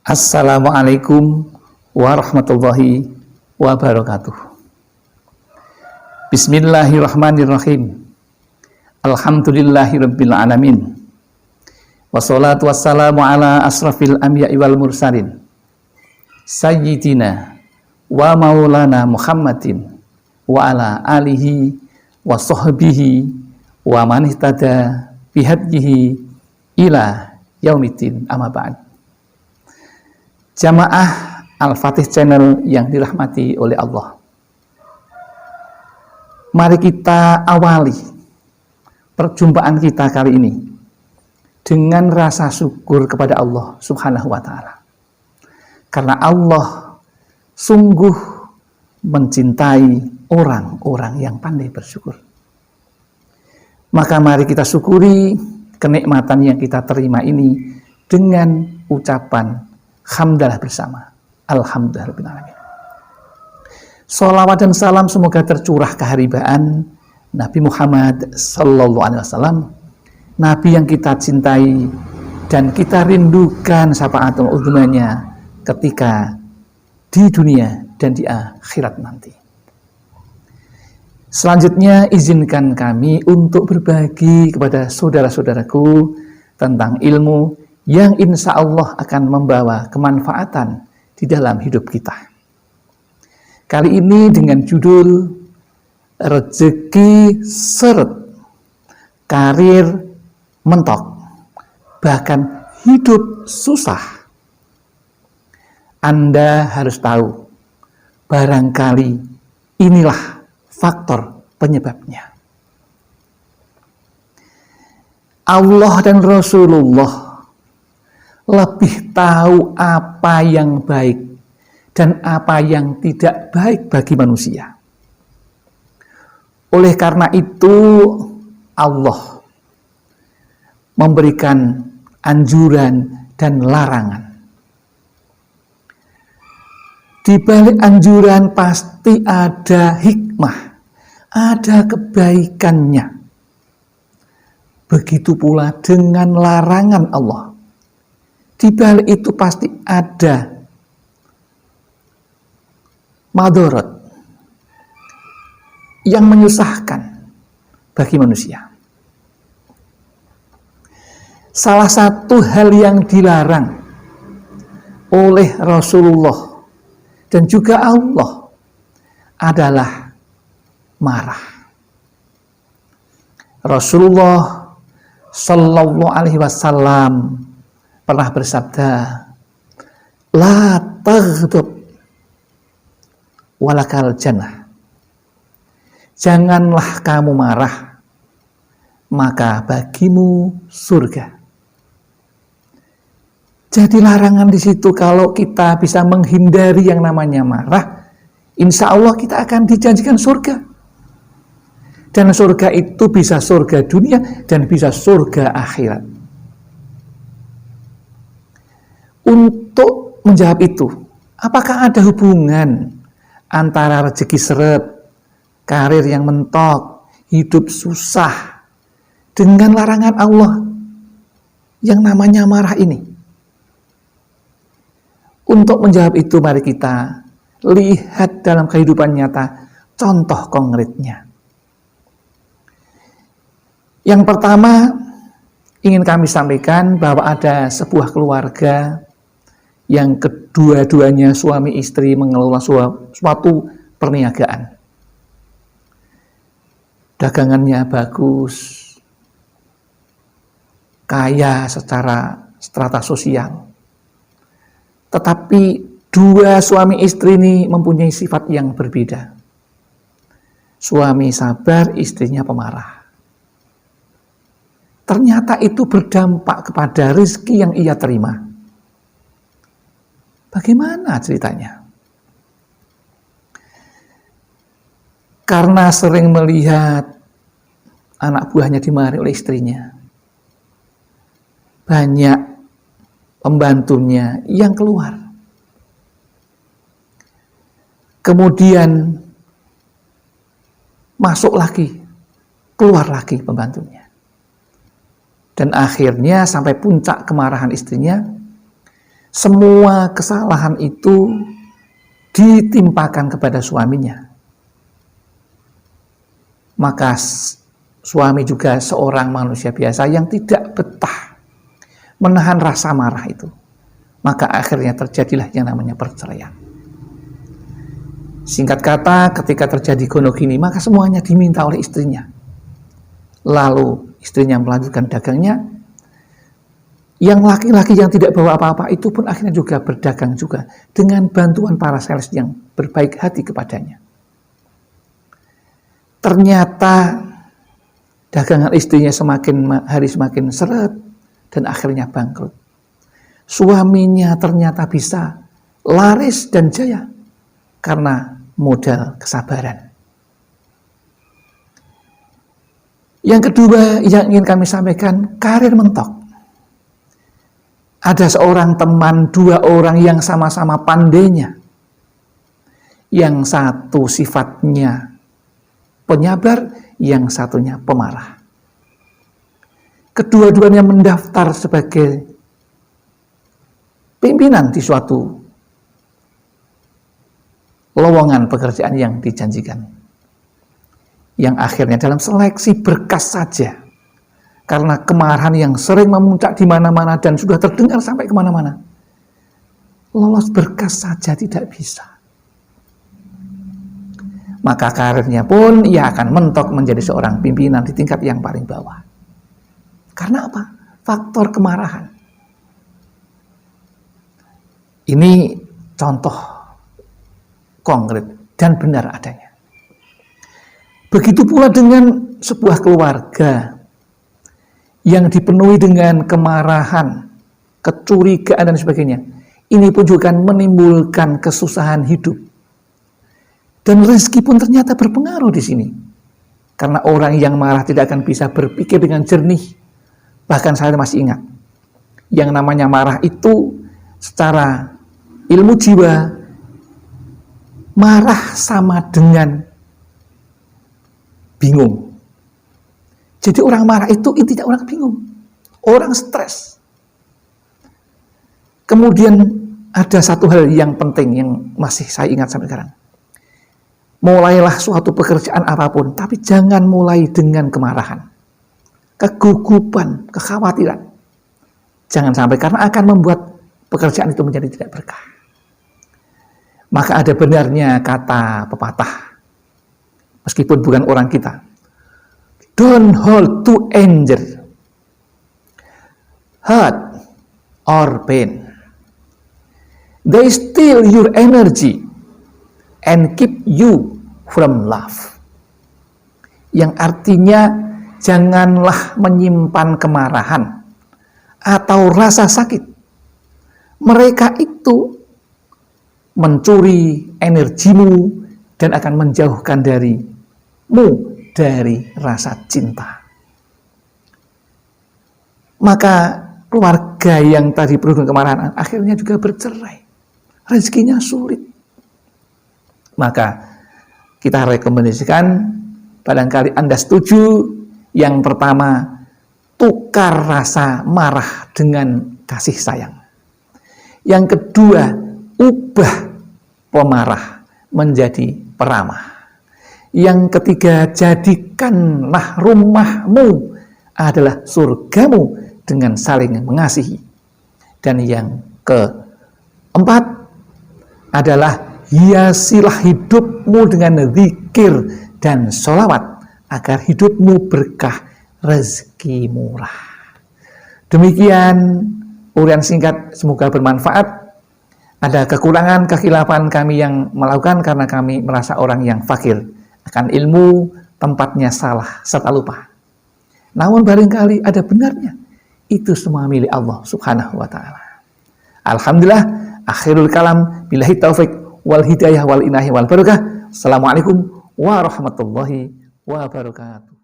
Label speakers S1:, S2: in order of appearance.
S1: Assalamualaikum warahmatullahi wabarakatuh. Bismillahirrahmanirrahim. Alhamdulillahirabbil alamin. Wassalatu wassalamu ala asrafil anbiya'i wal mursalin. Sayyidina wa maulana Muhammadin wa ala alihi wa sahbihi wa man ihtada bihadyihi ila yaumiddin, amma ba'd. Jamaah Al-Fatih Channel yang dirahmati oleh Allah. Mari kita awali perjumpaan kita kali ini dengan rasa syukur kepada Allah Subhanahu wa Ta'ala. Karena Allah sungguh mencintai orang-orang yang pandai bersyukur. Maka mari kita syukuri kenikmatan yang kita terima ini dengan ucapan hamdalah bersama. Alhamdulillahirrahmanirrahim. Sholawat dan salam semoga tercurah keharibaan Nabi Muhammad Sallallahu Alaihi Wasallam, Nabi yang kita cintai dan kita rindukan syafaatul uzmanya ketika di dunia dan di akhirat nanti. Selanjutnya izinkan kami untuk berbagi kepada saudara-saudaraku tentang ilmu yang insya Allah akan membawa kemanfaatan di dalam hidup kita. Kali ini dengan judul Rezeki Seret, Karir Mentok, Bahkan Hidup Susah. Anda harus tahu, barangkali inilah faktor penyebabnya. Allah dan Rasulullah lebih tahu apa yang baik dan apa yang tidak baik bagi manusia. Oleh karena itu, Allah memberikan anjuran dan larangan. Di balik anjuran pasti ada hikmah, ada kebaikannya. Begitu pula dengan larangan Allah. Di balik itu pasti ada madarat yang menyusahkan bagi manusia. Salah satu hal yang dilarang oleh Rasulullah dan juga Allah adalah marah. Rasulullah Sallallahu Alaihi Wasallam pernah bersabda, la taghdab walakal jannah. Janganlah kamu marah, maka bagimu surga. Jadi larangan di situ kalau kita bisa menghindari yang namanya marah, insya Allah kita akan dijanjikan surga. Dan surga itu bisa surga dunia dan bisa surga akhirat. Untuk menjawab itu, apakah ada hubungan antara rezeki seret, karir yang mentok, hidup susah dengan larangan Allah yang namanya marah ini? Untuk menjawab itu, mari kita lihat dalam kehidupan nyata contoh konkretnya. Yang pertama, ingin kami sampaikan bahwa ada sebuah keluarga yang kedua-duanya suami istri mengelola suatu perniagaan. Dagangannya bagus, kaya secara strata sosial. Tetapi dua suami istri ini mempunyai sifat yang berbeda. Suami sabar, istrinya pemarah. Ternyata itu berdampak kepada rezeki yang ia terima. Bagaimana ceritanya? Karena sering melihat anak buahnya dimarahi oleh istrinya, banyak pembantunya yang keluar. Kemudian masuk lagi, keluar lagi pembantunya. Dan akhirnya sampai puncak kemarahan istrinya, semua kesalahan itu ditimpakan kepada suaminya. Maka suami juga seorang manusia biasa yang tidak betah menahan rasa marah itu. Maka akhirnya terjadilah yang namanya perceraian. Singkat kata, ketika terjadi gonogini, maka semuanya diminta oleh istrinya. Lalu istrinya melanjutkan dagangnya. Yang laki-laki yang tidak bawa apa-apa itu pun akhirnya juga berdagang juga dengan bantuan para sales yang berbaik hati kepadanya. Ternyata dagangan istrinya semakin hari semakin seret dan akhirnya bangkrut. Suaminya ternyata bisa laris dan jaya karena modal kesabaran. Yang kedua yang ingin kami sampaikan, karir mentok. Ada seorang teman, dua orang yang sama-sama pandainya. Yang satu sifatnya penyabar, yang satunya pemarah. Kedua-duanya mendaftar sebagai pimpinan di suatu lowongan pekerjaan yang dijanjikan. Yang akhirnya dalam seleksi berkas saja, karena kemarahan yang sering memuncak di mana-mana dan sudah terdengar sampai kemana-mana, lolos berkas saja tidak bisa. Maka karirnya pun ia akan mentok menjadi seorang pimpinan di tingkat yang paling bawah. Karena apa? Faktor kemarahan. Ini contoh konkret dan benar adanya. Begitu pula dengan sebuah keluarga yang dipenuhi dengan kemarahan, kecurigaan dan sebagainya. Ini pun juga akan menimbulkan kesusahan hidup. Dan rezeki pun ternyata berpengaruh di sini. Karena orang yang marah tidak akan bisa berpikir dengan jernih. Bahkan saya masih ingat, yang namanya marah itu secara ilmu jiwa, marah sama dengan bingung. Jadi orang marah itu intinya orang bingung, orang stres. Kemudian ada satu hal yang penting yang masih saya ingat sampai sekarang. Mulailah suatu pekerjaan apapun, tapi jangan mulai dengan kemarahan, kegugupan, kekhawatiran. Jangan sampai, karena akan membuat pekerjaan itu menjadi tidak berkah. Maka ada benarnya kata pepatah, meskipun bukan orang kita. Don't hold to anger, hurt, or pain. They steal your energy and keep you from love. Yang artinya, janganlah menyimpan kemarahan atau rasa sakit. Mereka itu mencuri energimu dan akan menjauhkan darimu dari rasa cinta. Maka keluarga yang tadi penuh dengan kemarahan akhirnya juga bercerai. Rezekinya sulit. Maka kita rekomendasikan, barangkali Anda setuju, yang pertama, tukar rasa marah dengan kasih sayang. Yang kedua, ubah pemarah menjadi peramah. Yang ketiga, jadikanlah rumahmu adalah surgamu dengan saling mengasihi. Dan yang keempat adalah hiasilah hidupmu dengan zikir dan sholawat agar hidupmu berkah, rezeki murah. Demikian uraian singkat, semoga bermanfaat. Ada kekurangan, kekhilafan kami yang melakukan karena kami merasa orang yang fakir akan ilmu, tempatnya salah serta lupa. Namun barangkali ada benarnya. Itu semua milik Allah Subhanahu wa ta'ala. Alhamdulillah, akhirul kalam, billahi taufik wal hidayah wal inahi wal barakah. Assalamualaikum warahmatullahi wabarakatuh.